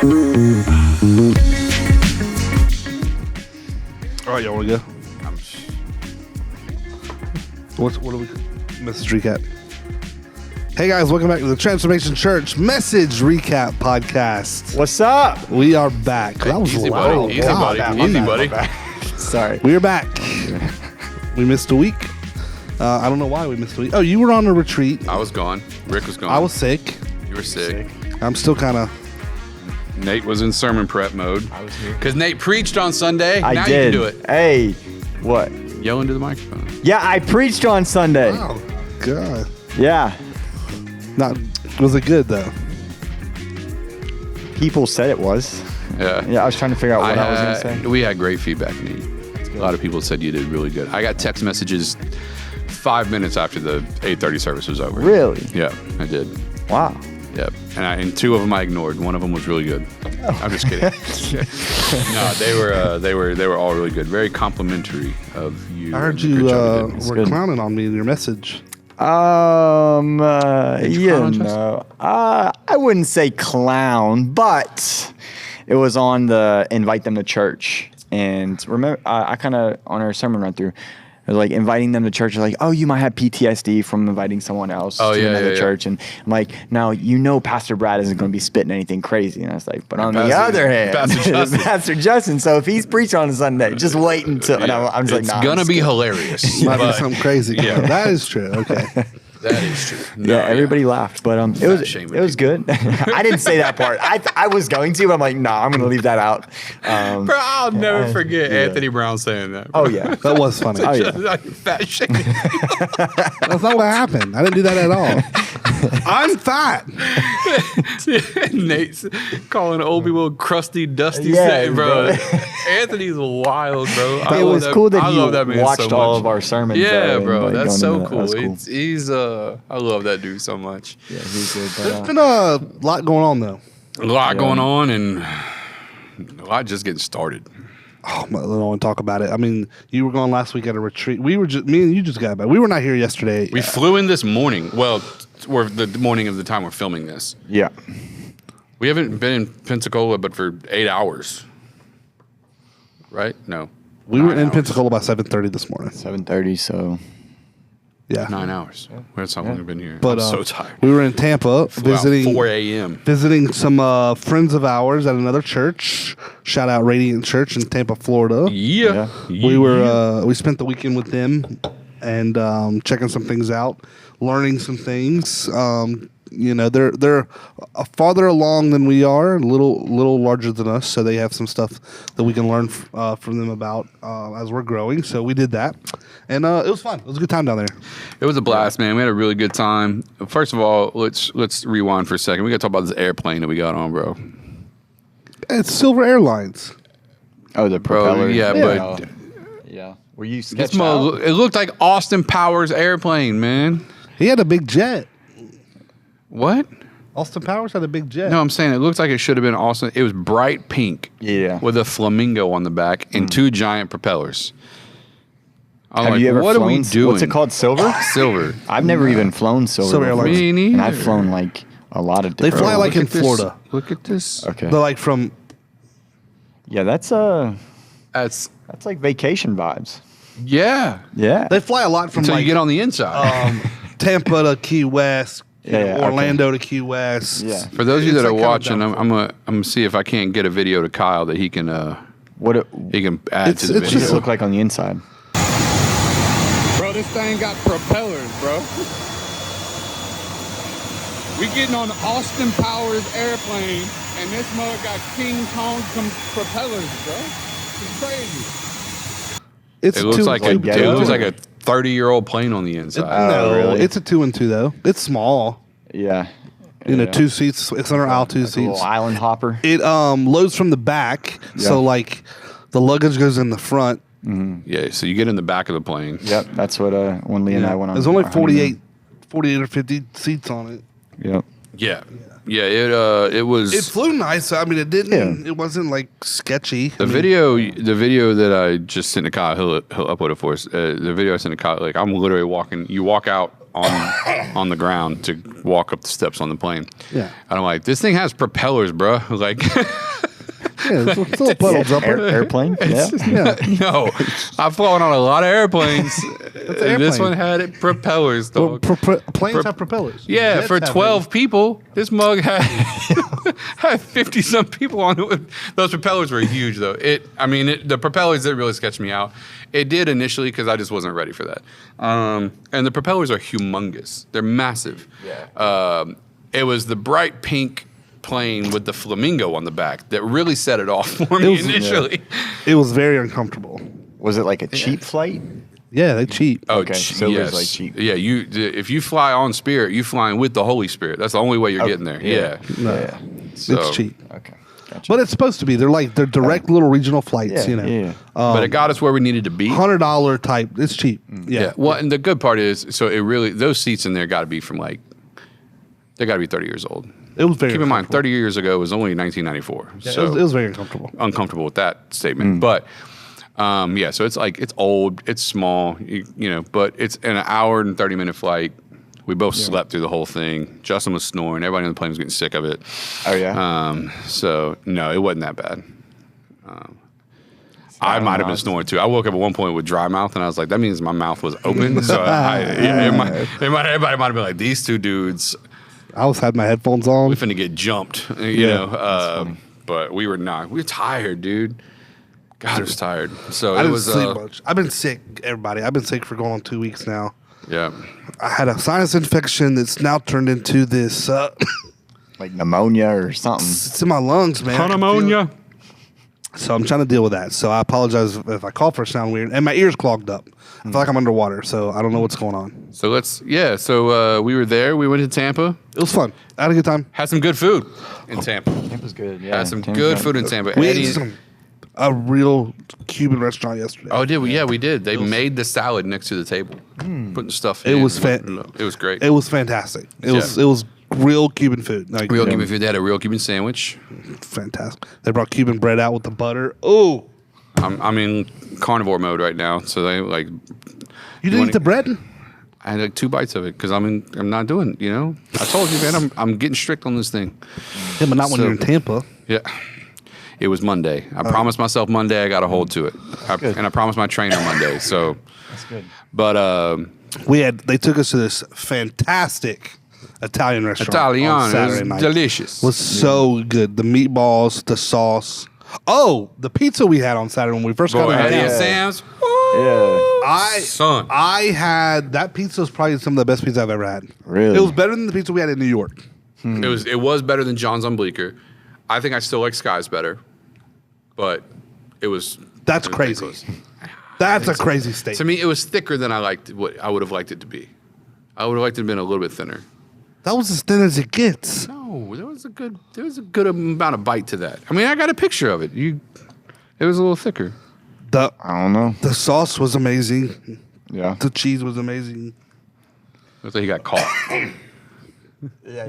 All right, y'all want to go? What do we message recap? Hey guys, welcome back to the Transformation Church Message Recap Podcast. What's up? We are back. That was Easy, loud. buddy. Easy, buddy. Easy, buddy. Sorry. We are back. We missed a week. I don't know why we missed a week. Oh, you were on a retreat. I was gone. Rick was gone. I was sick. You were sick. I'm still kind of. Nate was in sermon prep mode. I was here. Because Nate preached on Sunday. I now did. you can do it. Hey, what? Yell into the microphone. Yeah, I preached on Sunday. Oh God. Yeah. Was it good though? People said it was. Yeah. Yeah, I was trying to figure out what I was going to say. We had great feedback, Nate. A lot of people said you did really good. I got text messages 5 minutes after the 8:30 service was over. Really? Yeah, I did. Wow. Yep. And 2 of them I ignored. One of them was really good. I'm just kidding. No, they were all really good. Very complimentary of you. I heard and the you good job you did. were good. clowning on me in your message. Did you clown on Justin? I wouldn't say clown, but it was on the invite them to church. And remember, I kind of, on our sermon run through, I was like inviting them to church. Like, oh, you might have PTSD from inviting someone else to another church. And I'm like, now, Pastor Brad isn't going to be spitting anything crazy. And I was like, but on the other hand, Pastor Justin, so if he's preaching on a Sunday, just wait until, and I'm just like, it's nah, going to be hilarious. Might be but- something crazy. Yeah. That is true. Okay. That is true. No, Yeah, everybody laughed, but shame it was good. I didn't say that part. I was going to, but I'm like, nah, I'm going to leave that out. Bro, I'll never forget Anthony Brown saying that. Oh yeah, That was funny. Oh, yeah. Like fat shame. That's not what happened. I didn't do that at all. I'm fat. Nate's calling old people crusty, dusty, Yeah, say, bro. bro. Anthony's wild, bro. it was cool that I love that you man watched so all much. of our sermons. Yeah, and, bro, like, that's going so into cool. That was He's I love that dude so much. Yeah, he's good. There's But, been a lot going on though. A lot going on and a lot just getting started. Oh, I don't want to talk about it. I mean, you were gone last week at a retreat. Me and you just got back. We were not here yesterday. We flew in this morning. Well, we're the morning of the time we're filming this. yeah, We haven't been in Pensacola but for 8 hours. Right? No. We were 9 in hours. Pensacola by 7:30 this morning. 7:30. So Yeah. 9 hours. That's how long we've been here. But I'm so tired. we were in Tampa Flew out visiting 4 a.m. visiting some friends of ours at another church. Shout out Radiant Church in Tampa, Florida. Yeah. We spent the weekend with them and checking some things out, learning some things. They're farther along than we are, a little larger than us, so they have some stuff that we can learn from them about as we're growing. So we did that, and it was fun. It was a good time down there. It was a blast, man. We had a really good time. First of all, let's rewind for a second. We got to talk about this airplane that we got on, bro. It's Silver Airlines. oh, the Bro, propeller. yeah, but yeah. Were you this sketched out? it looked like Austin Powers airplane, man. He had a big jet. What? Austin Powers had a big jet. No, I'm saying it looks like it should have been Austin. It was bright pink. Yeah. With a flamingo on the back and 2 giant propellers. I'm Have like, you ever what flown? are we doing? What's it called? Silver? Silver. I've never even flown Silver. Silver before. Airlines. Me neither. And I've flown like a lot of They different. fly like Look in at this. Florida. Look at this. Okay. They're like from. Yeah, that's That's like vacation vibes. yeah. Yeah. They fly a lot from Until like you get on the inside. Tampa to Key West, Yeah, okay. Orlando to Key West. Yeah. For those of you It's that are like kinda watching, down I'm gonna see if I can't get a video to Kyle that he can What it add to the it's does video. it look like on the inside? Bro, this thing got propellers, bro. We getting on Austin Powers airplane, and this mug got King Kong propellers, bro. It's crazy. It's It looks like a like ghetto. it looks like a 30-year-old plane on the inside. no, really? it's a 2 and 2 though. It's small. Yeah. 2 seats. It's under aisle 2 Like a little seats. island hopper. It loads from the back, so like the luggage goes in the front. Yeah, so you get in the back of the plane. Yep, that's what when Lee and I went on. There's only our honeymoon. 48 or 50 seats on it. Yep. Yeah. Yeah, it was. It flew nice. I mean, it didn't. It wasn't like sketchy. The video that I just sent to Kyle, he'll upload it for us. The video I sent to Kyle, like I'm literally walking. You walk out on the ground to walk up the steps on the plane. Yeah, and I'm like, this thing has propellers, bro. Like, yeah, it's a little puddle jumper. Airplane. Yeah. no, I've flown on a lot of airplanes. This one had propellers. Well, Dog. planes have propellers. Yeah, Jets for have 12 people, this mug had 50-some people on it. Those propellers were huge, though. The propellers didn't really sketch me out. It did initially because I just wasn't ready for that. And the propellers are humongous. They're massive. Yeah. It was the bright pink plane with the flamingo on the back that really set it off for me initially. It was very uncomfortable. Was it like a cheap flight? Yeah, they cheap. Oh, Okay, so it was like cheap. Yeah, if you fly on Spirit, you flying with the Holy Spirit. That's the only way you're getting there. Yeah. No, Yeah. So- it's cheap. Okay. Gotcha. But it's supposed to be. They're direct little regional flights. Yeah, You know, yeah. But it got us where we needed to be. $100 type. It's cheap. Yeah. Well, and the good part is, so it really, those seats in there got to be from like, they got to be 30 years old. It was very. Keep in mind, uncomfortable. 30 years ago was only 1994. Yeah, So it was very uncomfortable. uncomfortable with that statement. But yeah, so it's like, it's old, it's small, you know, but it's an hour and 30-minute flight. We both slept through the whole thing. Justin was snoring. Everybody on the plane was getting sick of it. Oh yeah. So no, it wasn't that bad. I might have been snoring too. I woke up at one point with dry mouth, and I was like, that means my mouth was open. So everybody might have been like, these two dudes, I had my headphones on. we finna get jumped, you know. But we were not. We were tired, dude. God, I was tired. So I it didn't was. sleep much. I've been sick, everybody. I've been sick for going on 2 weeks now. Yeah. I had a sinus infection that's now turned into this. Like pneumonia or something. It's in my lungs, man. I can feel it. So I'm trying to deal with that. So I apologize if I cough or sound weird. And my ears clogged up. I feel like I'm underwater, so I don't know what's going on. So So we were there. We went to Tampa. It was fun. I had a good time. Had some good food in Tampa. Tampa's good. Yeah. Had some Tampa's good food in Tampa. We Eddie- ate a real Cuban restaurant yesterday. Oh, did we? Yeah, we did. They made the salad next to the table, putting stuff It in. was It was great. It was fantastic. It was real Cuban food. Like, Real Cuban food. They had a real Cuban sandwich. fantastic. They brought Cuban bread out with the butter. Oh, I'm in carnivore mode right now, so they like. you didn't eat the bread? I had like 2 bites of it because I'm not doing. You know, I told you, man. I'm getting strict on this thing. Yeah, but not when So- you're in Tampa. Yeah. It was Monday. I promised myself Monday. I got to hold to it, and I promised my trainer Monday. So That's good. But They took us to this fantastic Italian restaurant. on Italiano Saturday is night. delicious. It was so good. The meatballs, the sauce. Oh, the pizza we had on Saturday when we first got Boy, in Eddie town. and Sam's. Yeah. Son. I had that pizza was probably some of the best pizza I've ever had. Really? It was better than the pizza we had in New York. It was better than John's on Bleecker. I think I still like Sky's better, but it was. That's it was crazy. close. That's a crazy statement. To me, it was thicker than I liked. What I would have liked it to be. I would have liked it to have been a little bit thinner. That was as thin as it gets. No, there was a good amount of bite to that. I mean, I got a picture of it. It was a little thicker. The I don't know. the sauce was amazing. Yeah. The cheese was amazing. Looks like he got caught. Yeah.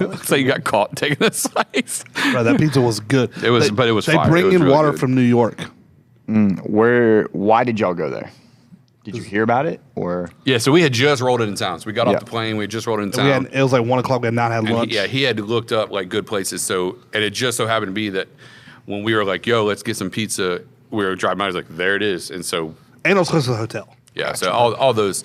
Looks like you got caught taking a slice. Bro, that pizza was good. It was- but it was They fire. bring It was in really water good. from New York. Why did y'all go there? Did you hear about it or? Yeah, so we had just rolled into town. So we got Yeah. off the plane. We had just rolled into We town. had, it was like 1 o'clock. We had not had And lunch. he had looked up like good places. So, and it just so happened to be that when we were like, "Yo, let's get some pizza," we were driving by. I was like, "There it is." And so, And it was close to the hotel. yeah, so all those.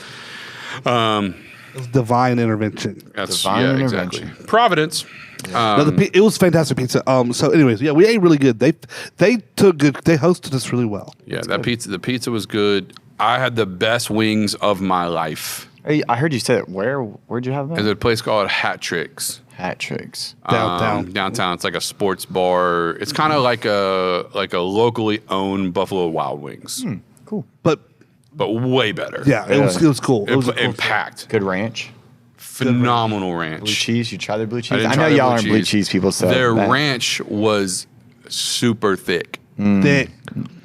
It was divine intervention. That's Divine yeah, intervention. exactly. Providence. No, it was fantastic pizza. So, anyways, yeah, we ate really good. They took good. They hosted us really well. Yeah, that pizza. The pizza was good. I had the best wings of my life. Hey, I heard you say it. Where'd you have There's that? a place called Hat Tricks. Hat Tricks. Downtown. Downtown. It's like a sports bar. It's kind of like a locally owned Buffalo Wild Wings, Cool. But but way better. yeah, it was cool. It was a cool and packed. Good ranch. Phenomenal ranch. Blue cheese. You tried their blue cheese. didn't I try know their y'all blue aren't blue cheese. cheese people. So Their that- ranch was super thick. thick.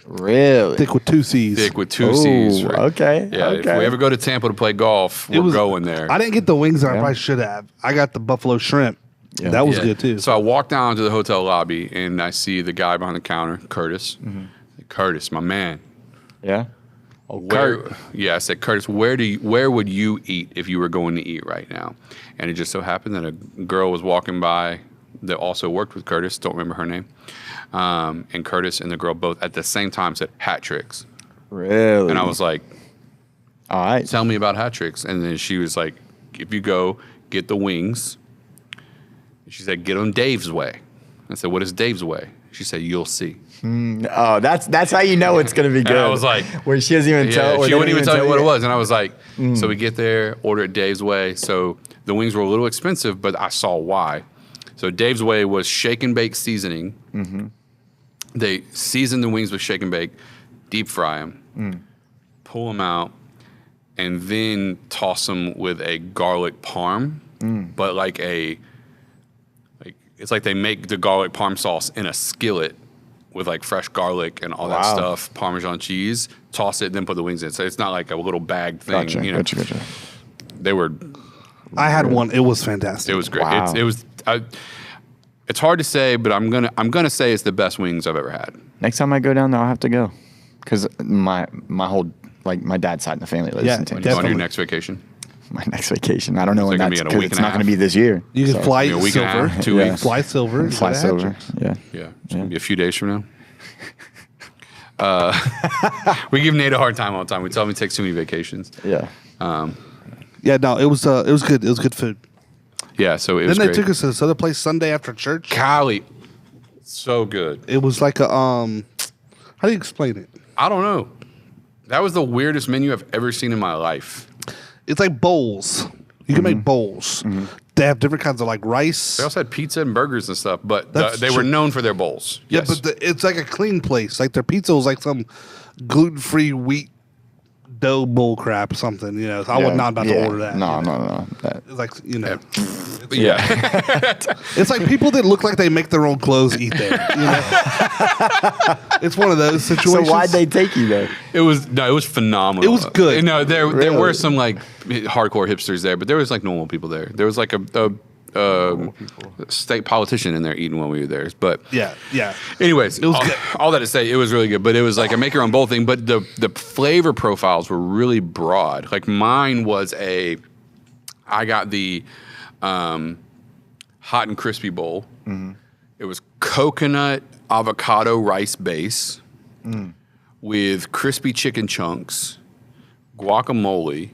Really? Thick with two C's. Thick with two C's. Ooh, Right? okay, Yeah. If we okay. ever go to Tampa to play golf, we're going there. I didn't get the wings that I Yeah. probably should have. I got the buffalo shrimp. Yeah. That was Yeah. good too. So I walk down to the hotel lobby and I see the guy behind the counter, Curtis. Mm-hmm. Curtis, my man. Yeah. I said, Curtis, where would you eat if you were going to eat right now? And it just so happened that a girl was walking by that also worked with Curtis. Don't remember her name. And Curtis and the girl both at the same time said hat tricks. Really? And I was like, all right. tell me about hat tricks. And then she was like, if you go get the wings, she said, get them Dave's way. I said, what is Dave's way? She said, you'll see. Oh, that's how you know it's gonna be good. And I was like, where she doesn't even tell. she wouldn't even tell me what it was. And I was like, Mm. so we get there, order it Dave's way. So the wings were a little expensive, but I saw why. So Dave's way was shake and bake seasoning. Mm-hmm. They season the wings with shake and bake, deep fry them, pull them out, and then toss them with a garlic parm, but it's like they make the garlic parm sauce in a skillet with like fresh garlic and all that Wow. stuff, Parmesan cheese, toss it, then put the wings in. So it's not like a little bagged thing. Gotcha. You know, Gotcha. They were, I had one. It was fantastic. it was great. Wow. It's hard to say, but I'm gonna say it's the best wings I've ever had. Next time I go down there, I'll have to go, because my whole my dad's side of the family lives Yeah, in Tampa. On definitely. your next vacation, My next vacation. I don't know when Is it gonna that's be in a because week it's and a not going to half? be this year. You can So, fly maybe a week and a silver. half, 2 Yeah. weeks. Fly silver. Fly go to silver. Hatcher. Yeah. Yeah, it's gonna be a few days from now. We give Nate a hard time all the time. We tell him he takes too many vacations. Yeah. Yeah, no, it was good. It was good food. Yeah, so it Then was they great. took us to this other place Sunday after church. Cali, so good. It was like a how do you explain it? I don't know. That was the weirdest menu I've ever seen in my life. It's like bowls. You can make bowls. They have different kinds of like rice. They also had pizza and burgers and stuff, but That's they were true. known for their bowls. Yeah, Yes. but it's like a clean place. Like their pizza was like some gluten-free wheat dough bull crap or something. You know, so I was not about to order that. No, you know? no. That, It's like yeah. it's like people that look like they make their own clothes eat there. You know, it's one of those so situations. why'd they take you there? It was phenomenal. It was good. No, there Really? were some like hardcore hipsters there, but there was like normal people there. There was like a state politician in there eating when we were there. But Yeah. anyways, was good. all that to say, it was really good. But it was like a make your own bowl thing. But the flavor profiles were really broad. Like mine was I got the hot and crispy bowl. It was coconut avocado rice base with crispy chicken chunks, guacamole,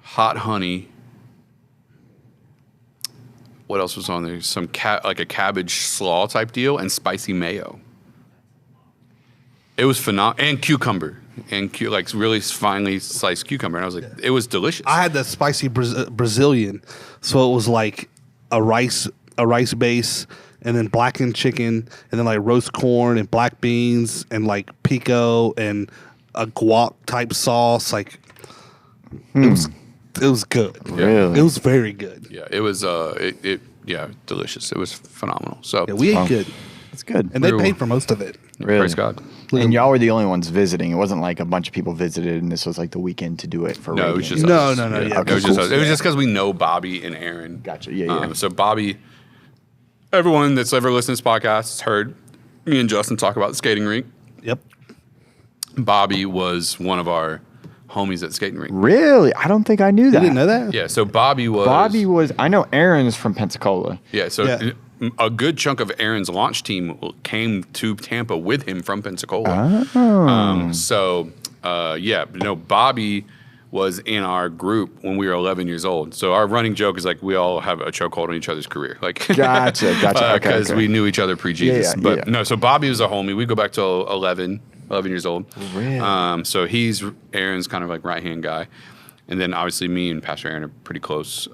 hot honey. What else was on there? Some like a cabbage slaw type deal and spicy mayo. It was phenomenal. And cucumber. And like really finely sliced cucumber. And I was like, it was delicious. I had the spicy Brazilian, so it was like a rice base, and then blackened chicken, and then like roast corn and black beans, and like pico and a guac type sauce. Like it was good. Really? It was very good. Yeah, it was delicious. It was phenomenal. So Yeah, we ate good, It's good. and they We were- paid for most of it. Really? praise God. And y'all were the only ones visiting. It wasn't like a bunch of people visited, and this was like the weekend to do it for. No, it was radio. just No, us. no, no, yeah, it was cool. just us. It was just because we know Bobby and Aaron. Gotcha. Yeah. So Bobby, everyone that's ever listened to this podcast has heard me and Justin talk about the skating rink. Yep. Bobby was one of our homies at the skating rink. Really? I don't think I knew that. You didn't know that? Yeah, so Bobby was. I know Aaron's from Pensacola. Yeah, so Yeah. a good chunk of Aaron's launch team came to Tampa with him from Pensacola. Bobby was in our group when we were 11 years old. So our running joke is like we all have a chokehold on each other's career. Like Gotcha. Okay, Because okay. we knew each other pre-Jesus. Yeah, but yeah. no, so Bobby was a homie. We go back to 11 years old. Really? So he's Aaron's kind of like right-hand guy. And then obviously me and Pastor Aaron are pretty close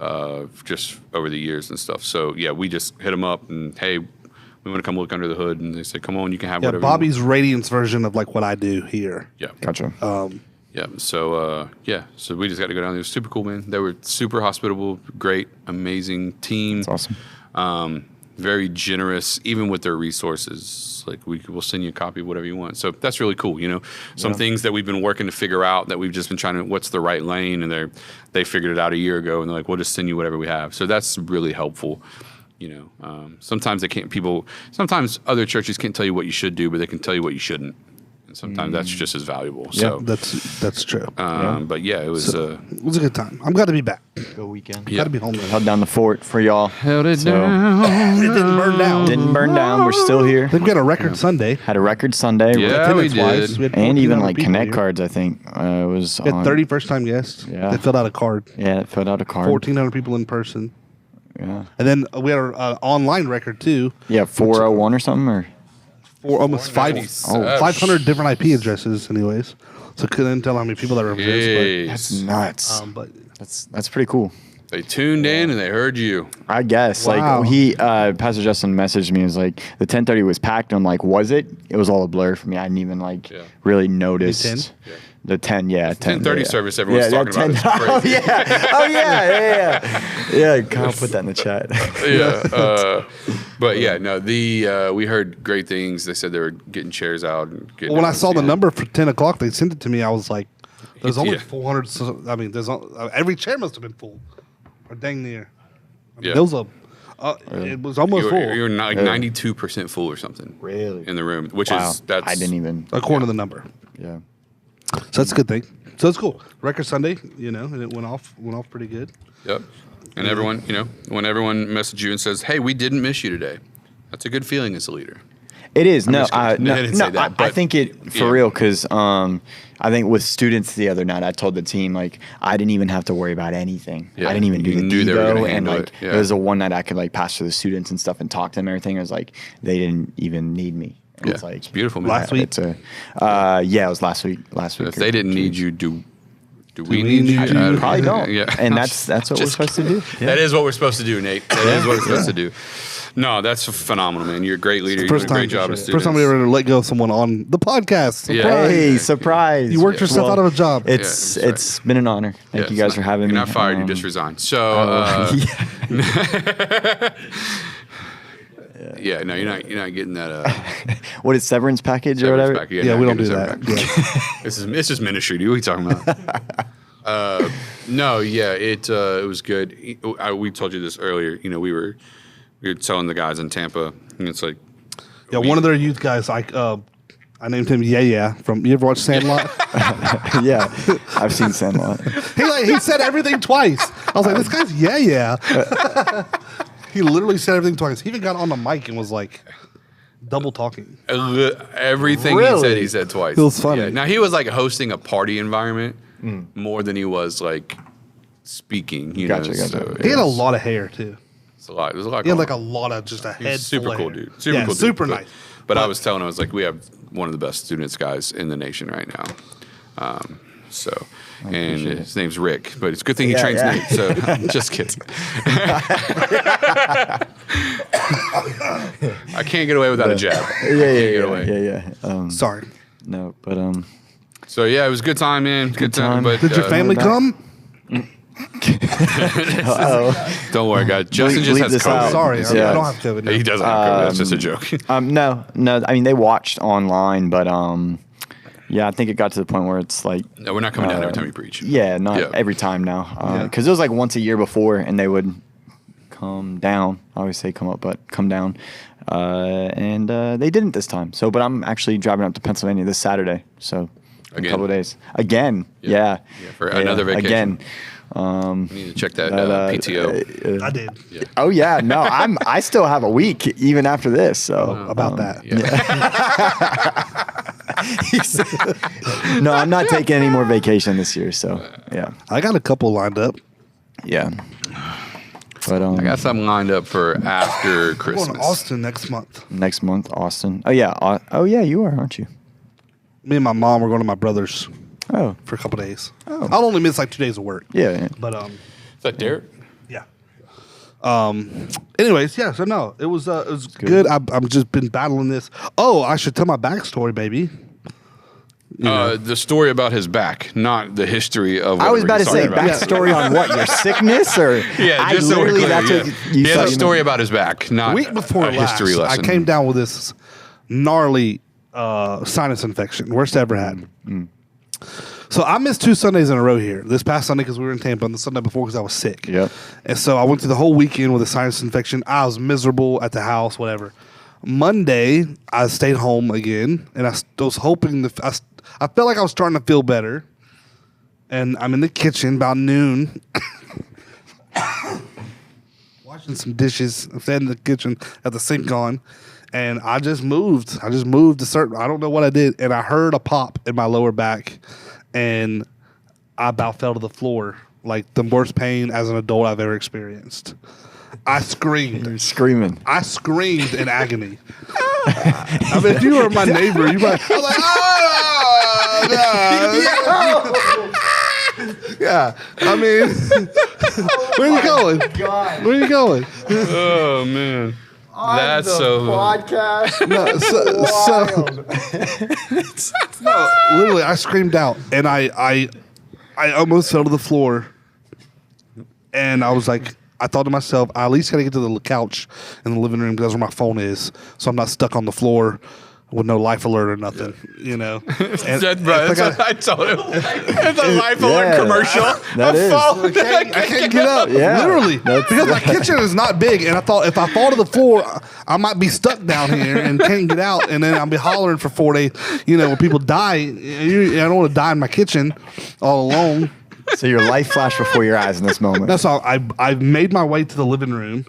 just over the years and stuff. So yeah, we just hit him up and hey, we want to come look under the hood. And they said, come on, you can have Yeah, whatever. Bobby's Radiance version of like what I do here. Yeah. Gotcha. Yeah. So so we just got to go down there. It was super cool, man. They were super hospitable, great, amazing team. That's awesome. very generous, even with their resources. Like we'll send you a copy of whatever you want. So that's really cool. Some things that we've been working to figure out that we've just been trying to, what's the right lane, and they figured it out a year ago, and they're like, we'll just send you whatever we have. So that's really helpful. Sometimes sometimes other churches can't tell you what you should do, but they can tell you what you shouldn't. And sometimes that's just as valuable. So that's true. But yeah, it was it was a good time. I'm glad to be back. Good weekend. Got to be home. Held down the fort for y'all. held it It didn't burn down. Didn't burn down. We're still here. I think we had a record Sunday. Had a record Sunday. Yeah, we did. And even like Connect cards, I think was We had on. 30 first-time guests. Yeah. They filled out a card. Yeah, it filled out a card. 1,400 people in person. Yeah. And then we had an online record, too. Yeah, 401 or something, or For almost 500 different IP addresses, anyways. So couldn't tell how many people that represents. that's nuts. But That's pretty cool. They tuned in and they heard you. I guess. Wow. Like Pastor Justin messaged me. He was like, the 10:30 was packed. I'm like, was it? It was all a blur for me. I didn't even really notice. The 10? Yeah. The 10, yeah. 10:30 service everyone's talking about is crazy. Oh, yeah. Oh, yeah. Yeah, Kyle put that in the chat. Yeah. But yeah, no, we heard great things. They said they were getting chairs out. And getting when I saw the number for 10 o'clock, they sent it to me. I was like, there's only Yeah. 400. I mean, every chair must have been full. Or dang near. I mean, Yeah. there was it was almost full. You're like 92% full or something. Really? In the room, which Wow. is, that's. I didn't even. According to the number. Yeah. So that's a good thing. So it's cool. Record Sunday, and it went off pretty good. Yep. And everyone, when everyone messages you and says, hey, we didn't miss you today, that's a good feeling as a leader. It is. No, just kidding. I didn't say that, I but- think it for yeah. real because I think with students the other night, I told the team like I didn't even have to worry about anything. Yeah, I didn't even do you the knew they were gonna Devo, and handle like it, yeah. it was the one night I could like pass to the students and stuff and talk to them and everything. It was like they didn't even need me. And Yeah. It's like It's beautiful, man. Last week? It's yeah, it was last week. Last week. If they didn't need you, do we we need you? need you? I don't- Probably don't. Yeah. And that's what we're Just supposed to do. Yeah. That is what we're supposed to do, Nate. That is what we're supposed to do. No, that's phenomenal, man. You're a great leader. You're doing a great job as students. First time we ever let go of someone on the podcast. Yeah. Surprise. Hey, surprise! You worked yourself out of a job. It's Yeah, it's been an honor. Thank you guys for having me. You're not fired. You just resigned. So, yeah, no, you're not getting that. What is severance package or severance whatever? package. Yeah, not we don't getting do a that. severance package. It's just ministry, dude. What are you talking about? No, yeah, it was good. We told you this earlier. We were telling the guys in Tampa, and it's like, Yeah, one of their youth guys, I named him Yeah from. You ever watch Sandlot? Yeah, I've seen Sandlot. he said everything twice. I was like, this guy's Yeah. He literally said everything twice. He even got on the mic and was like double talking. everything Really? he said twice. It was funny. Yeah. Now he was like hosting a party environment more than he was like speaking. Gotcha. So He had a lot of hair too. It's a lot. There's a lot. He had going like a on. lot of just a head. He's super full of cool, hair. dude. Super Yeah, cool, dude. super But- nice. But I was telling him, I was like, we have one of the best students guys in the nation right now. And his name's Rick, but it's a good thing he Yeah, trains yeah. Nate. So just kidding. I can't get away without a jab. Yeah. Sorry. No, but So yeah, it was a good time, man. Good time. time. But Did your family back. come? don't worry, guys. Justin just Bleep has this COVID. out. Sorry, Yeah. I don't have COVID. He now. doesn't have COVID. That's just a joke. no. I mean, they watched online, but yeah, I think it got to the point where it's like, No, we're not coming down every time you preach. yeah, not Yeah. every time now, because it was like once a year before, and they would come down. I always say come up, but come down, and they didn't this time. So, but I'm actually driving up to Pennsylvania this Saturday, so in Again? a couple of days again. Yeah. Yeah, for another vacation. again. We need to check that PTO. I did. Oh yeah, no, I still have a week even after this. So About that. no, I'm not taking any more vacation this year. So yeah, I got a couple lined up. yeah. But I got something lined up for after We're Christmas. going to Austin next month. next month, Austin. Oh yeah, you are, aren't you? Me and my mom are going to my brother's Oh for a couple days. Oh. I'll only miss like 2 days of work. yeah. But Is that Derek? yeah. Anyways, yeah. So no, it was good. I've just been battling this. Oh, I should tell my backstory, baby. The story about his back, not the history of. I was about to say about. backstory on what, your sickness, or Yeah, just so we're clear. that's Yeah. what you He has thought a you story meant. about his back, not Week before a history last, lesson. I came down with this gnarly sinus infection, worst I ever had. So I missed 2 Sundays in a row here. This past Sunday because we were in Tampa, and the Sunday before because I was sick. Yep. And so I went through the whole weekend with a sinus infection. I was miserable at the house, whatever. Monday, I stayed home again, and I was hoping I felt like I was starting to feel better. And I'm in the kitchen about noon, washing some dishes. I'm standing in the kitchen at the sink on, and I just moved. I don't know what I did, and I heard a pop in my lower back, and I about fell to the floor. Like the worst pain as an adult I've ever experienced. I screamed. You're screaming. I screamed in agony. I mean, if you were my neighbor, you might. I was like, oh, no. Yeah. I mean, where are you going? God. Where are you going? Oh man, that's so. podcast. No, no, literally, I screamed out, and I almost fell to the floor, and I was like. I thought to myself, I at least got to get to the couch in the living room because that's where my phone is, so I'm not stuck on the floor with no life alert or nothing, you know. And That's what I told him. It's a life alert Yeah, commercial. that is. I can't get up, Yeah. literally, because my kitchen is not big, and I thought if I fall to the floor, I might be stuck down here and can't get out, and then I'll be hollering for 4 days. You know, when people die, I don't want to die in my kitchen all alone. So your life flashed before your eyes in this moment. That's all. I made my way to the living room,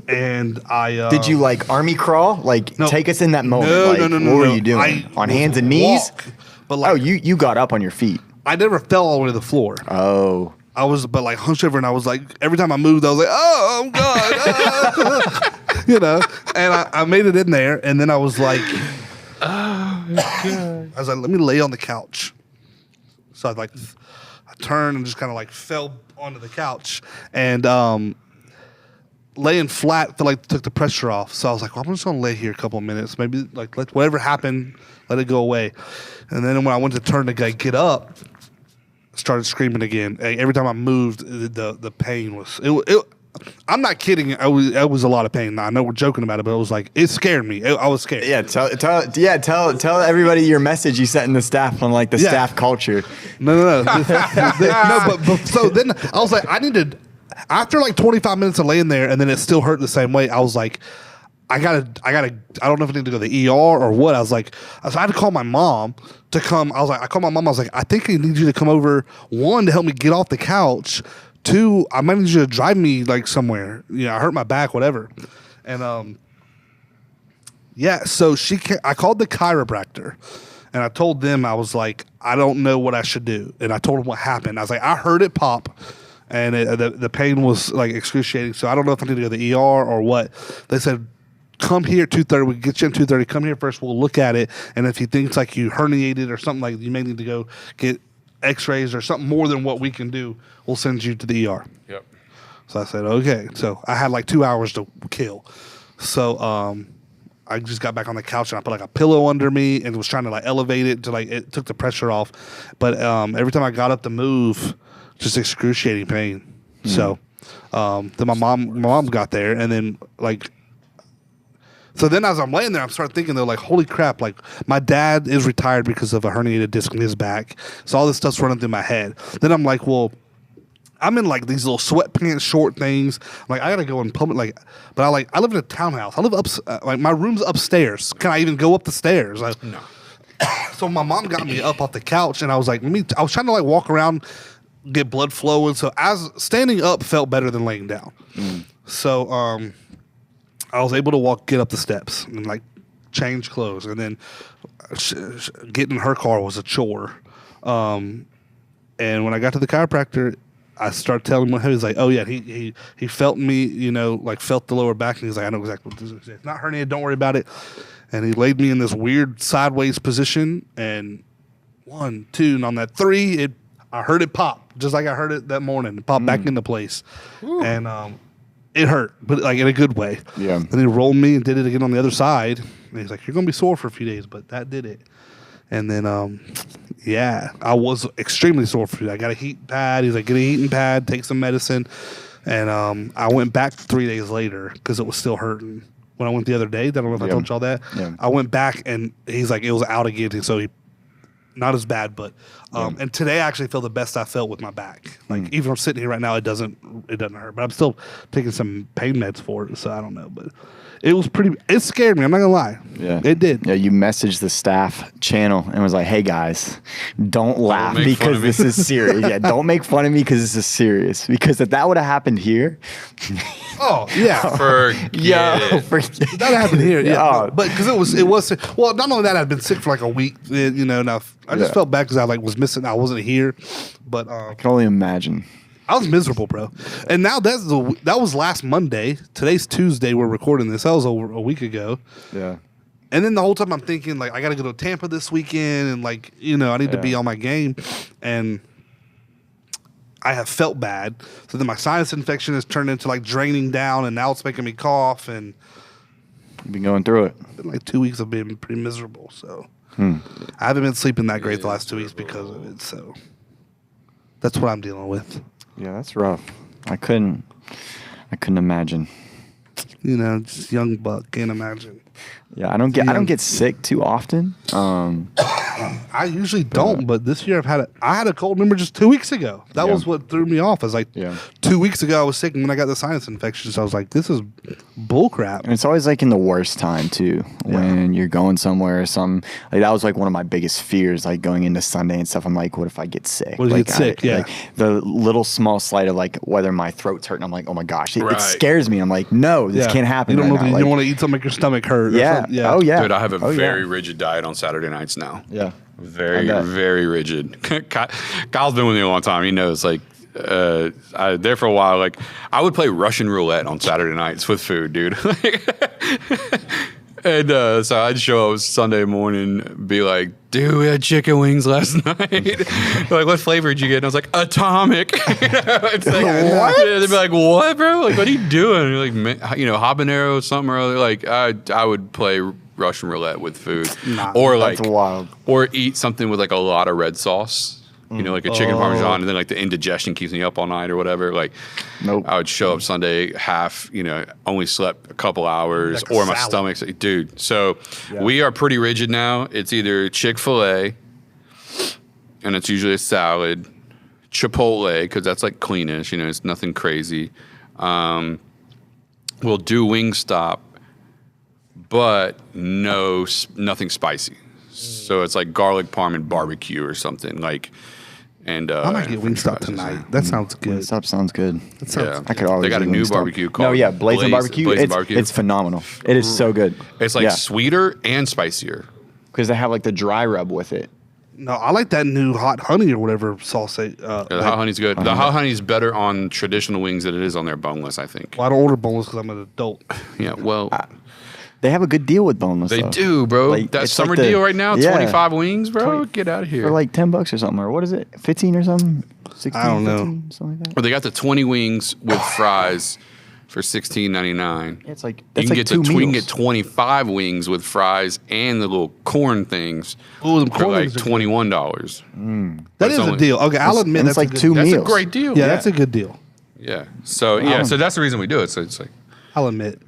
and I Did you like army crawl? Like No. take us in that moment. No, like, no, no, no. What were no. you doing? I On was hands and knees? walk, but like, Oh, you got up on your feet. I never fell all the way to the floor. Oh. I was, but like hunched over, and I was like, every time I moved, I was like, oh God, you know. And I made it in there, and then I was like, oh God. I was like, let me lay on the couch. So I turned and just kind of like fell onto the couch, and laying flat felt like took the pressure off. So I was like, well, I'm just gonna lay here a couple of minutes, maybe like let whatever happened, let it go away. And then when I went to turn to get up, started screaming again. Every time I moved, the pain was it. I'm not kidding. It was a lot of pain. Now, I know we're joking about it, but it was like it scared me. I was scared. Yeah, tell everybody your message you sent in the staff on like the Yeah. staff culture. No. No, but so then I was like, I needed after like 25 minutes of laying there, and then it still hurt the same way. I was like, I gotta. I don't know if I need to go to the ER or what. I had to call my mom to come. I called my mom. I was like, I think I need you to come over. 1, to help me get off the couch. 2, I might need you to drive me like somewhere. I hurt my back, whatever. And yeah. So I called the chiropractor. And I told them, I was like, I don't know what I should do. And I told them what happened. I was like, I heard it pop, and the pain was like excruciating. So I don't know if I need to go to the ER or what. They said, come here at 2:30. We can get you in 2:30. Come here first. We'll look at it. And if you think it's like you herniated or something, like you may need to go get x-rays or something more than what we can do, we'll send you to the ER. Yep. So I said, okay. So I had like 2 hours to kill. So I just got back on the couch and I put like a pillow under me and was trying to like elevate it to like it took the pressure off. But every time I got up to move, just excruciating pain. So then my mom got there, and then like so then as I'm laying there, I'm starting thinking, though, like, holy crap, like my dad is retired because of a herniated disc in his back. So all this stuff's running through my head. Then I'm like, well, I'm in like these little sweatpants, short things. I'm like, I gotta go in public, like, but I live in a townhouse. I live like my room's upstairs. Can I even go up the stairs? Like, No. So my mom got me up off the couch, and I was like, I was trying to like walk around, get blood flowing. So as standing up felt better than laying down. So I was able to get up the steps and like change clothes, and then getting in her car was a chore. And when I got to the chiropractor, I started telling him, he was like, oh yeah, he felt me, like felt the lower back, and he's like, I know exactly what this is. It's not herniated, don't worry about it. And he laid me in this weird sideways position, and 1, 2, and on that 3, I heard it pop, just like I heard it that morning. It popped back into place. Ooh. And it hurt, but like in a good way. Yeah. And he rolled me and did it again on the other side. And he's like, you're going to be sore for a few days, but that did it. And then, yeah, I was extremely sore for it. I got a heat pad. He's like, get a heating pad, take some medicine. And I went back 3 days later because it was still hurting. When I went the other day, I don't know if I told y'all that. Yeah. I went back and he's like, it was out again. So he, not as bad, but and today I actually feel the best I felt with my back. Like even I'm sitting here right now, it doesn't hurt, but I'm still taking some pain meds for it. So I don't know, but it was it scared me. I'm not gonna lie. Yeah, it did. Yeah, you messaged the staff channel and was like, "Hey guys, don't laugh make fun because of me." this is serious. Yeah, don't make fun of me because this is serious. Because if that would have happened here, Oh yeah. Forget it. forget. That happened here, yeah. Oh. But because it was well, not only that, I'd been sick for like a week. Now I just Yeah. felt bad because I was missing. I wasn't here, but I can only imagine. I was miserable, bro. And now that was last Monday. Today's Tuesday. We're recording this. That was over a week ago. Yeah. And then the whole time I'm thinking like I got to go to Tampa this weekend, and like I need to be on my game, and I have felt bad. So then my sinus infection has turned into like draining down, and now it's making me cough, and You've been going through it. it's been like 2 weeks of being pretty miserable. So I haven't been sleeping that great the last 2 weeks because of it. So that's what I'm dealing with. Yeah, that's rough. I couldn't imagine. Just young buck, can't imagine. Yeah, I don't get sick too often. I usually don't, but this year I had a cold. Remember, just 2 weeks ago. That Yeah. was what threw me off. I was like, Yeah. 2 weeks ago I was sick, and when I got the sinus infection, so I was like, this is bull crap. And it's always like in the worst time too, when you're going somewhere or something. Like that was like one of my biggest fears, like going into Sunday and stuff. I'm like, what if I get sick? What if you get sick? Yeah. Like the little small slight of like whether my throat's hurting. I'm like, oh my gosh, it Right. scares me. I'm like, no, this can't happen. You don't right know. now. You Like, want to eat something make your stomach hurt. Or yeah. something. Yeah. Oh yeah. Dude, I have a Oh, yeah. very rigid diet on Saturday nights now. Yeah. Very, I bet. very rigid. Kyle's been with me a long time. He knows, like, there for a while, like, I would play Russian roulette on Saturday nights with food, dude. And so I'd show up Sunday morning, be like, dude, we had chicken wings last night. They're like, what flavor did you get? And I was like, atomic. It's like, What? They'd be like, what, bro? Like, what are you doing? You're like, habanero, something or other. Like, I would play Russian roulette with food. Or like, That's wild. or eat something with like a lot of red sauce. Like a chicken parmesan, and then like the indigestion keeps me up all night or whatever. Like, Nope. I would show up Sunday only slept a couple hours, Like a or my salad. stomach's dude. So we are pretty rigid now. It's either Chick-fil-A, and it's usually a salad, Chipotle because that's like cleanish. It's nothing crazy. We'll do Wingstop, but nothing spicy. So it's like garlic parm and barbecue or something like. And I might get Wingstop tonight. That sounds good. Wingstop sounds good. That sounds I could always. They got a eat new Wingstop. barbecue called No, yeah, Blazing Barbecue. Blazing It's, Barbecue. it's phenomenal. It is so good. It's like sweeter and spicier. because they have like the dry rub with it. No, I like that new hot honey or whatever sauce. The hot honey's good. The hot honey's better on traditional wings than it is on their boneless, I think. Well, I don't order boneless because I'm an adult. Yeah, well, They have a good deal with boneless. they though. do, bro. Like, That it's summer like the- deal right now, yeah. 25 wings, bro. 20 Get out of here. for like $10 or something, or what is it? 15 or something? 16, I don't know. 15, something like that. Or they got the 20 wings with fries for $16.99. It's like You that's can like get two we can meals. get 25 wings with fries and the little corn things Ooh, them for corn like wings are good. $21. That It's is a only- deal. Okay, I'll admit and that's it's like a good two That's meals. a great deal. Yeah, that's a good deal. Yeah. So so that's the reason we do it. So it's like I'll admit.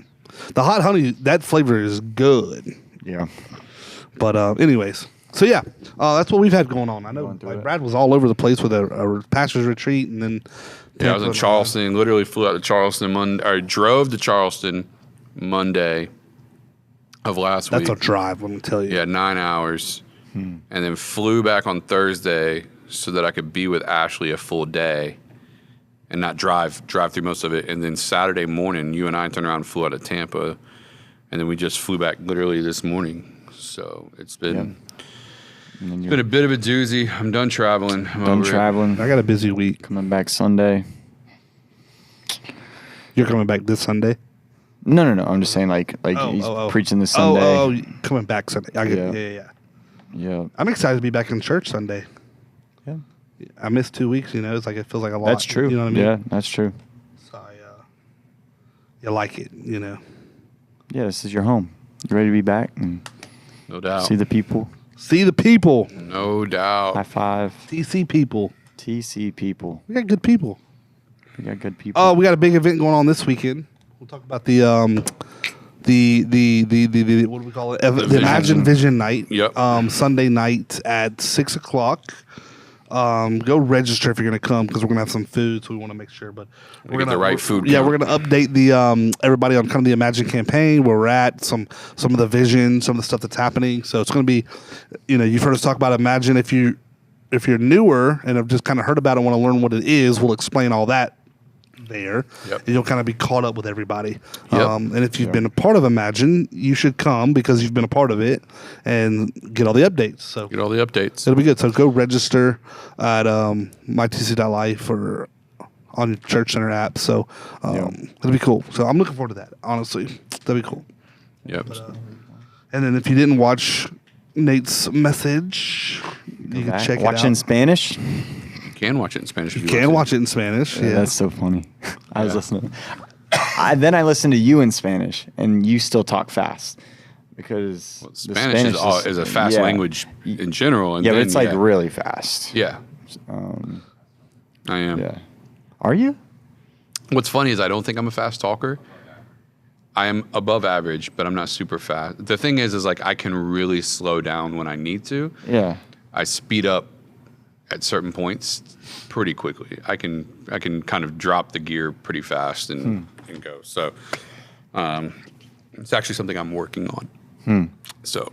The hot honey, that flavor is good. Yeah. But anyways, so yeah, that's what we've had going on. I know Going through like it. Brad was all over the place with a pastor's retreat, and then yeah, I was in Tampa and, Charleston. Literally flew out to Charleston Monday. Or drove to Charleston Monday of last That's week. a drive, let me tell you. Yeah, 9 hours, and then flew back on Thursday so that I could be with Ashley a full day, and not drive through most of it. And then Saturday morning, you and I turned around and flew out of Tampa, and then we just flew back literally this morning. So it's been And then it's you're been a bit of a doozy. I'm done traveling. I'm done over it. traveling, I got a busy week. coming back Sunday. You're coming back this Sunday? No. I'm just saying like he's preaching this Sunday. Oh, coming back Sunday. Yeah. Yeah. Yeah. I'm excited to be back in church Sunday. Yeah. I missed 2 weeks. It's like it feels like a lot. That's true. You know what I mean? Yeah, that's true. So you like it, Yeah, this is your home. You ready to be back and No doubt. see the people? See the people. No doubt. High five. TC people. TC people. We got good people. We got good people. Oh, we got a big event going on this weekend. We'll talk about the what do we call it? The Imagine Vision Night. Yep. Sunday night at 6:00. Go register if you're going to come because we're going to have some food, so we want to make sure. But we're gonna get the right food. Yeah, count. we're going to update the everybody on kind of the Imagine campaign, where we're at, some of the vision, some of the stuff that's happening. So it's going to be, you've heard us talk about Imagine. If you're newer and have just kind of heard about it and want to learn what it is, we'll explain all that there. Yep. And you'll kind of be caught up with everybody. Yep. And if you've been a part of Imagine, you should come because you've been a part of it and get all the updates. So Get all the updates. it'll be good. So go register at mytc.life or on your Church Center app. So it'll be cool. So I'm looking forward to that. Honestly, that'd be cool. Yep. And then if you didn't watch Nate's message, you can check it out. Watch in Spanish. You can watch it in Spanish. If You can watch it in Spanish. Yeah. That's so funny. I was listening. Then I listened to you in Spanish, and you still talk fast because the Spanish is a fast language in general. And yeah, but then, it's like really fast. Yeah. I am. Yeah. Are you? What's funny is I don't think I'm a fast talker. I am above average, but I'm not super fast. The thing is like I can really slow down when I need to. Yeah. I speed up at certain points pretty quickly. I can kind of drop the gear pretty fast and go. So it's actually something I'm working on. So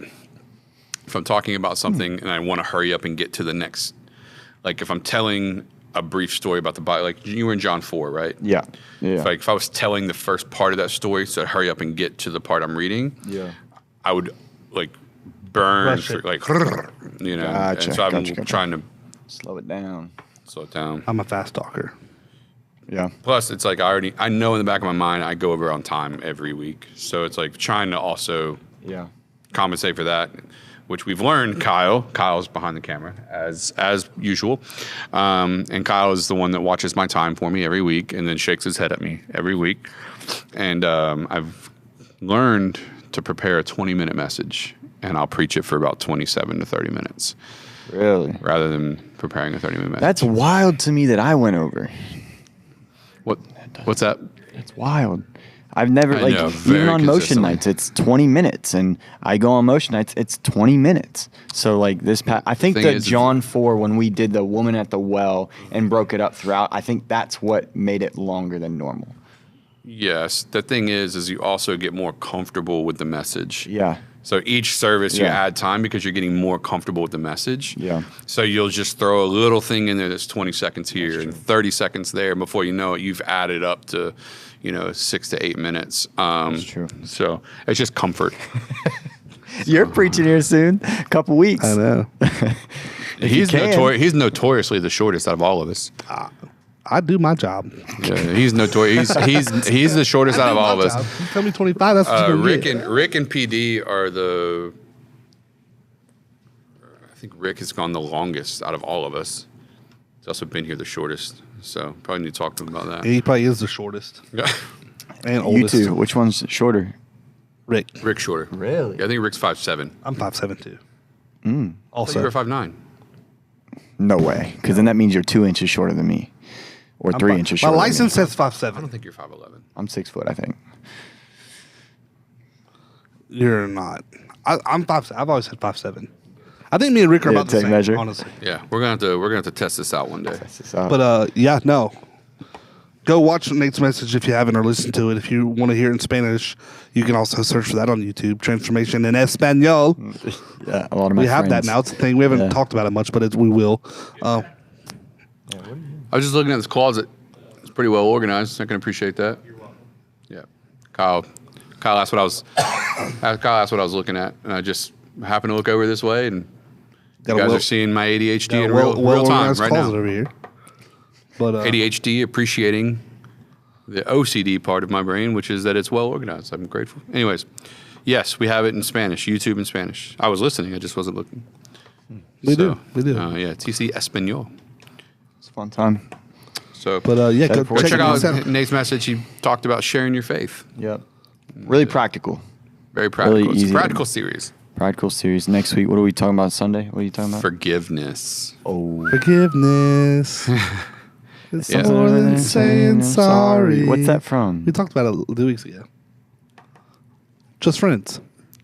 if I'm talking about something and I want to hurry up and get to the next, like if I'm telling a brief story about the Bible, like you were in John 4, right? Yeah. Yeah. If I was telling the first part of that story, so hurry up and get to the part I'm reading, Yeah. I would like burn Rush through, it. like, Gotcha, and so I'm gotcha. trying to Slow it down. slow it down. I'm a fast talker. Yeah. Plus, it's like I know in the back of my mind I go over on time every week, so it's like trying to also Yeah. compensate for that, which we've learned. Kyle's behind the camera as usual, and Kyle is the one that watches my time for me every week and then shakes his head at me every week. And I've learned to prepare a 20-minute message, and I'll preach it for about 27 to 30 minutes. Really? Rather than preparing a 30-minute message. That's wild to me that I went over. What's that? It's wild. I've never, I know, even very on motion consistently. nights, it's 20 minutes. And I go on motion nights, it's 20 minutes. So, like, I think Thing that is, John 4, when we did the woman at the well and broke it up throughout, I think that's what made it longer than normal. Yes. The thing is you also get more comfortable with the message. Yeah. So each service you Yeah. add time because you're getting more comfortable with the message. Yeah. So you'll just throw a little thing in there that's 20 seconds here and 30 seconds there. And before you know it, you've added up to, 6 to 8 minutes. That's true. So it's just comfort. You're preaching here soon, a couple weeks. I know. He's can. he's notoriously the shortest out of all of us. I do my job. Yeah, he's notorious. He's the shortest out of all of us. You tell me 25. That's what you're gonna get. Rick and PD are I think Rick has gone the longest out of all of us. He's also been here the shortest. So probably need to talk to him about that. He probably is the shortest Yeah. and You oldest. two, which one's shorter? Rick. Rick's shorter. Really? Yeah, I think Rick's 5'7". I'm 5'7" too. So Also, you're 5'9". No way, because then that means you're 2 inches shorter than me, or 3 inches My shorter. license than me. says I 5'7". don't think you're 5'11". I'm 6 foot, I think. You're not. I'm 5'7". I've always said 5'7". I think me and Rick are Yeah, about the take same, measure. honestly. Yeah, we're gonna have to test this out one day. But yeah, no. Go watch Nate's message if you haven't or listen to it. If you want to hear it in Spanish, you can also search for that on YouTube. Transformation in Espanol. yeah, a lot of my We have that friends- now. It's a thing. We haven't Yeah. talked about it much, but we will. I was just looking at this closet. It's pretty well organized. I can appreciate that. Yeah, Kyle asked what I was looking at, and I just happened to look over this way, and you guys are seeing my ADHD in real time right now. Over here. But ADHD appreciating the OCD part of my brain, which is that it's well organized. I'm grateful. Anyways, yes, we have it in Spanish, YouTube in Spanish. I was listening, I just wasn't looking. we do. Yeah, TC Espanol. It's a fun time. So, But yeah, go go check it out Nate's message. He talked about sharing your faith. Yep. Really practical. Very practical. Really It's a easy. practical series. Practical series. Next week, what are we talking about Sunday? What are you talking about? Forgiveness. Oh. Forgiveness. It's Yeah. more than saying sorry. What's that from? We talked about it 2 weeks ago. Just friends.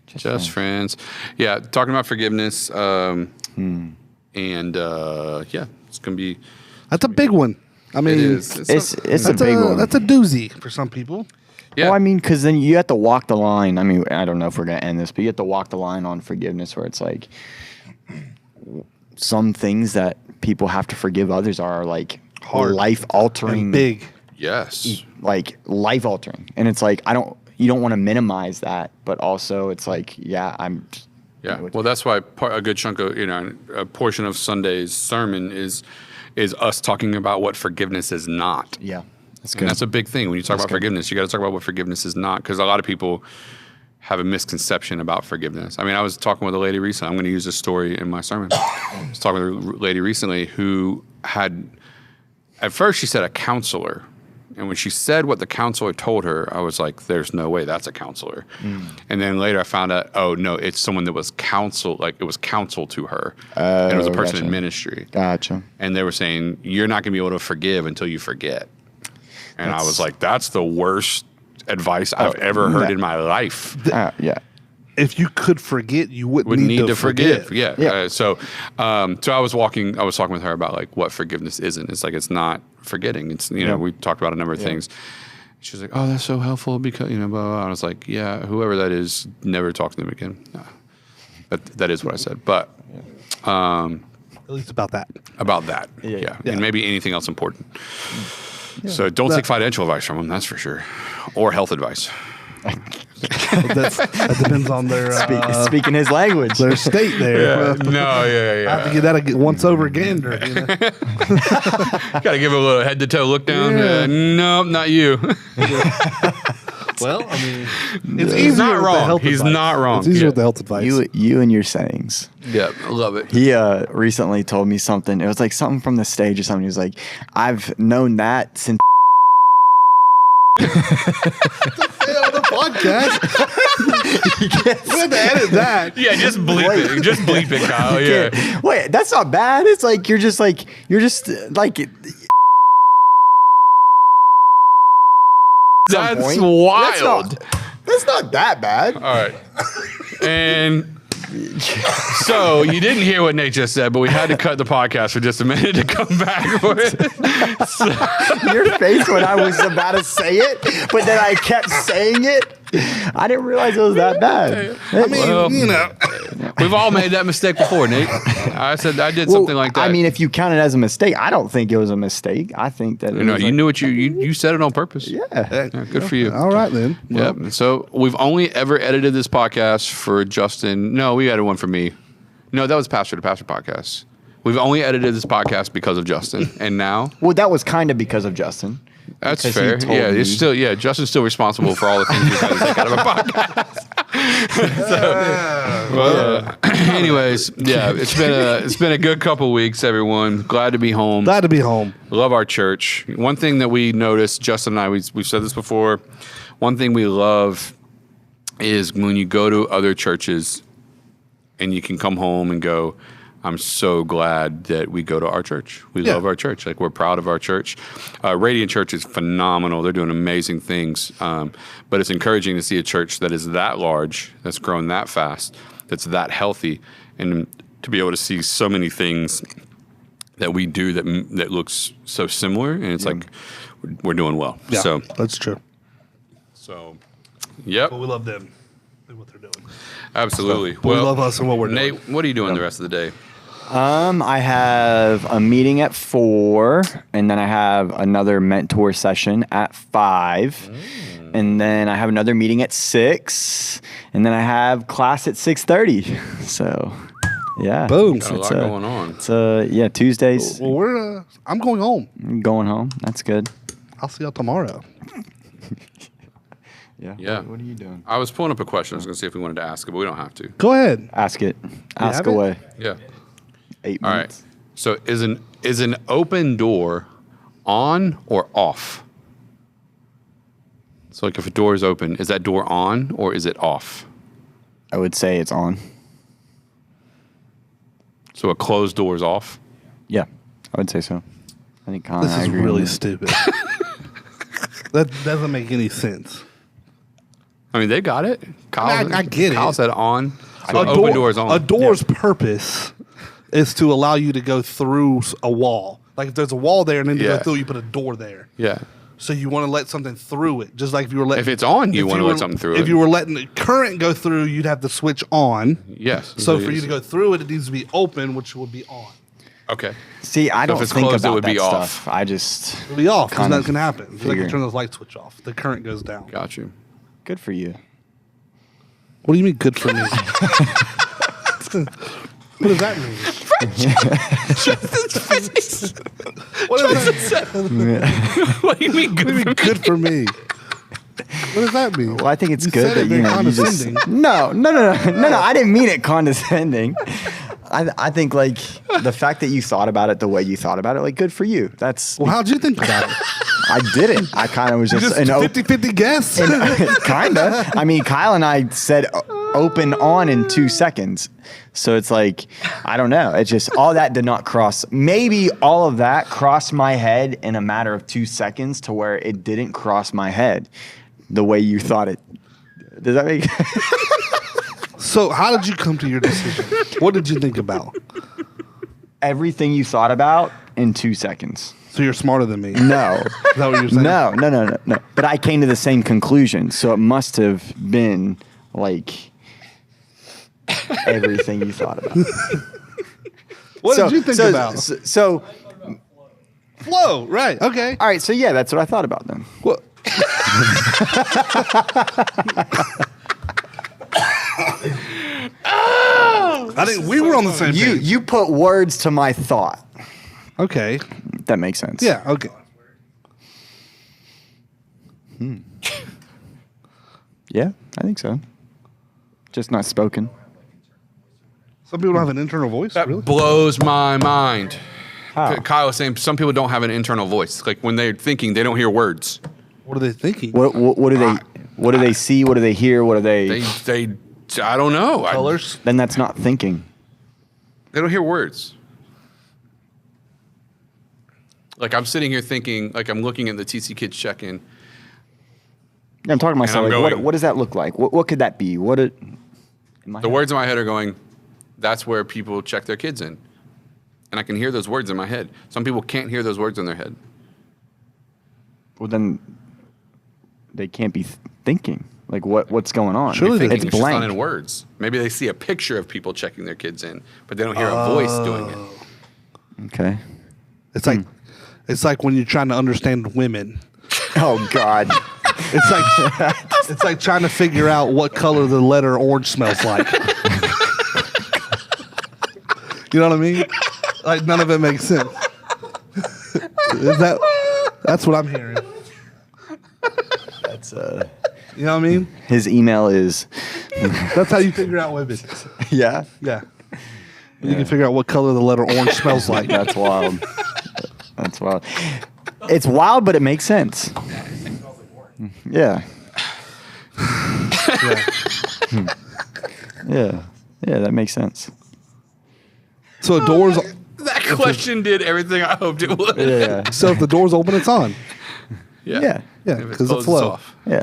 Just friends. Yeah, talking about forgiveness. And yeah, it's going to be. That's a big one. I mean, It is. It's a big one. That's a doozy for some people. Yeah. Well, I mean, because then you have to walk the line. I mean, I don't know if we're going to end this, but you have to walk the line on forgiveness where it's like some things that people have to forgive others are like Hard. life-altering. And big. Yes. Like life-altering. And it's like, you don't want to minimize that, but also it's like, yeah, I'm... Yeah. Well, that's why a good chunk of, a portion of Sunday's sermon is us talking about what forgiveness is not. Yeah. That's And that's a big thing. When you talk about forgiveness, you got to talk about what forgiveness is not, because a lot of people have a misconception about forgiveness. I mean, I was talking with a lady recently. I'm going to use this story in my sermon. I was talking with a lady recently who had, at first she said a counselor. And when she said what the counselor told her, I was like, there's no way that's a counselor. And then later I found out, oh, no, it's someone that was counsel, like it was counsel to her. And it was a person in ministry. Gotcha. And they were saying, you're not going to be able to forgive until you forget. And I was like, that's the worst advice I've ever heard in my life. Yeah. If you could forget, you wouldn't Need to forgive. forgive. Yeah. So I was talking with her about like what forgiveness isn't. It's like, it's not forgetting. It's, we talked about a number of things. She was like, oh, that's so helpful because, blah, blah, blah. I was like, yeah, whoever that is, never talk to them again. No. That is what I said. But At least about that. Yeah. And maybe anything else important. So don't take financial advice from them, that's for sure. Or health advice. That depends on their Speaking his language. their state there. Yeah. I have to get that a once over gander. Got to give it a little head to toe look down. No, not you. Well, I mean, it's He's easier not with wrong. the health He's advice. not wrong. It's easier Yeah. with the health advice. You and your sayings. Yeah, I love it. He recently told me something. It was like something from the stage or something. He was like, I've known that since. on the podcast. We have to edit that. Yeah, just bleep it. Just bleep it, Kyle. Yeah. Wait, that's not bad. It's like you're just like That's point. wild. That's not that bad. All right. And so you didn't hear what Nate just said, but we had to cut the podcast for just a minute to come back for it. Your face when I was about to say it, but then I kept saying it. I didn't realize it was that bad. I mean, Well, we've all made that mistake before, Nate. I said I did something like that. I mean, if you count it as a mistake, I don't think it was a mistake. I think that you knew what you said it on purpose. Yeah. Yeah, good for you. all right then. Well, Yep. So we've only ever edited this podcast for Justin. No, we edited one for me. No, that was Pastor to Pastor podcast. We've only edited this podcast because of Justin, and now Well, that was kind of because of Justin. that's Because he fair. told Yeah, me. it's still Justin's still responsible for all the things we've had to take out of a podcast. Anyways, yeah, it's been a good couple weeks, everyone. Glad to be home. glad to be home. Love our church. One thing that we noticed, Justin and I, we've said this before. One thing we love is when you go to other churches and you can come home and go, I'm so glad that we go to our church. We love our church. Like, we're proud of our church. Radiant Church is phenomenal. They're doing amazing things. But it's encouraging to see a church that is that large, that's grown that fast, that's that healthy, and to be able to see so many things that we do that looks so similar. And it's like, we're doing well. Yeah, So, that's true. yep, But we love them and what they're doing. absolutely. But we love us and what we're Nate, doing. what are you doing the rest of the day? I have a meeting at 4, and then I have another mentor session at 5, and then I have another meeting at 6, and then I have class at 6:30. So, yeah. Boom. Got a It's lot going on. It's Tuesdays. Well, I'm going home. Going home. That's good. I'll see y'all tomorrow. Yeah. What are you doing? I was pulling up a question. I was going to see if we wanted to ask it, but we don't have to. Go ahead. Ask it. Ask have it? away. Yeah. 8 All minutes. right. So is an open door on or off? So like if a door is open, is that door on or is it off? I would say it's on. So a closed door is off. Yeah, I would say so. I think Colin This and I is agree on really this. stupid. That doesn't make any sense. I mean, they got it. Kyle, I get it. Kyle said on. So open door is on. A door's purpose is to allow you to go through a wall. Like if there's a wall there and then to go Yeah. through, you put a door there. Yeah. So you want to let something through it, just like if you were letting. If it's on, you if want to were- let something through If it. you were letting the current go through, you'd have the switch on. Yes. So for you to go through it, it needs to be open, which would be on. Okay. See, I So don't if it's think closed, it about would that be stuff. off. I just It'll be off because Kind of nothing can happen. It's like you figuring. turn those light switch off. The current goes down. Got you. good for you. What do you mean good for me? What does that mean? What does that What do you mean good mean good for me? What does that mean? Well, I think it's You good said that it in you just condescending. no. I didn't mean it condescending. I think like the fact that you thought about it the way you thought about it, like good for you. That's Well, how'd you think about it? I didn't. I kind of was just, Just an 50-50 guess? kinda. I mean, Kyle and I said open on in 2 seconds. So it's like, I don't know. It's just all that did not cross. Maybe all of that crossed my head in a matter of 2 seconds to where it didn't cross my head the way you thought it. Does that make So how did you come to your decision? What did you think about? everything you thought about in 2 seconds? So you're smarter than me. No. Is that what you're saying? No. But I came to the same conclusion. So it must have been like everything you thought about. What did you think about? So, Flow, right. Okay. all right. So, yeah, that's what I thought about then. Well, I think we were on the same page. You put words to my thought. Okay. That makes sense. Yeah, okay. Yeah, I think so. Just not spoken. Some people don't have an internal voice. That Really? blows my mind. How? Kyle was saying some people don't have an internal voice. Like when they're thinking, they don't hear words. What are they thinking? What do they? What do they see? What do they hear? What do they? They I don't know. Colors? Then that's not thinking. They don't hear words. Like I'm sitting here thinking, like I'm looking at the TC Kids check-in. I'm talking to myself. I'm Like, going- what does that look like? What could that be? What it? The words in my head are going, that's where people check their kids in. And I can hear those words in my head. Some people can't hear those words in their head. Well, then they can't be thinking. Like what's going on? Surely they Thinking it's it's just not blank. in words. Maybe they see a picture of people checking their kids in, but they don't hear a voice doing it. Okay. It's like when you're trying to understand women. Oh God. It's like trying to figure out what color the letter orange smells like. You know what I mean? Like none of it makes sense. That's what I'm hearing. That's You know what I mean? his email is. That's how you figure out women. Yeah. Yeah. You can figure out what color the letter orange smells like. That's wild. That's wild. It's wild, but it makes sense. Yeah. Yeah. Yeah, that makes sense. So a door's That question did everything I hoped it would. Yeah. so if the door's open, it's on. Yeah. Yeah, If it's 'cause of closed, it's flow. off. Yeah.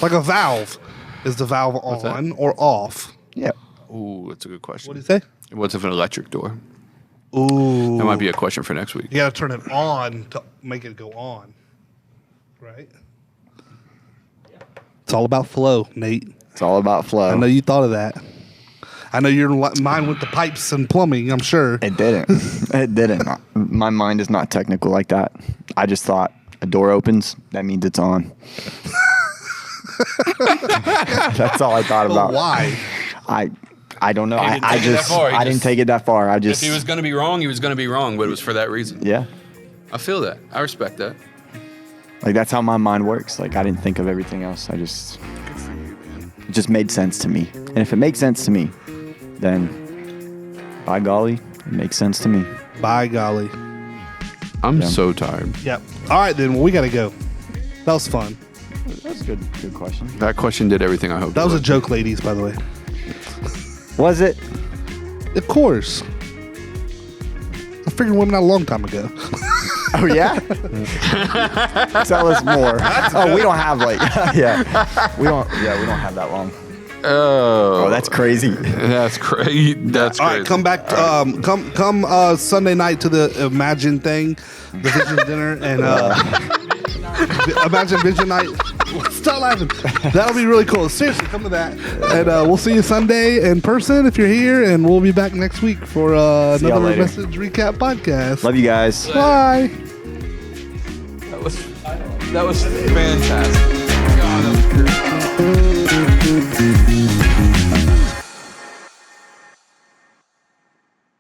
Like a valve. Is the valve that? on or off? Yeah. Ooh, that's a good question. What do you say? What's if an electric door? Ooh. That might be a question for next week. You got to turn it on to make it go on. Right? It's all about flow, Nate. It's all about flow. I know you thought of that. I know your mind with the pipes and plumbing, I'm sure. It didn't. It didn't. My mind is not technical like that. I just thought a door opens, that means it's on. That's all I thought But about. why? I don't know. He didn't I take it that just far. He I didn't just- take it that far. I just If he was going to be wrong, he was going to be wrong, but it was for that reason. yeah. I feel that. I respect that. Like that's how my mind works. Like I didn't think of everything else. It just made sense to me. And if it makes sense to me, then by golly, it makes sense to me. By golly. I'm Yeah. so tired. Yep. All right, then. Well, we got to go. That was fun. That's a good question. That question did everything I hoped That it was a would. joke, ladies, by the way. Was it? Of course. I figured women out a long time ago. Oh yeah. Tell us more. Oh, we don't have like we don't have that long. Oh, that's crazy. That's crazy. That's All crazy. right, come back. Come Sunday night to the Imagine thing, the Vision dinner, and Imagine Vision night. Stop laughing. That'll be really cool. Seriously, come to that, and we'll see you Sunday in person if you're here, and we'll be back next week for another later. Message Recap podcast. Love you guys. Bye. That was fantastic.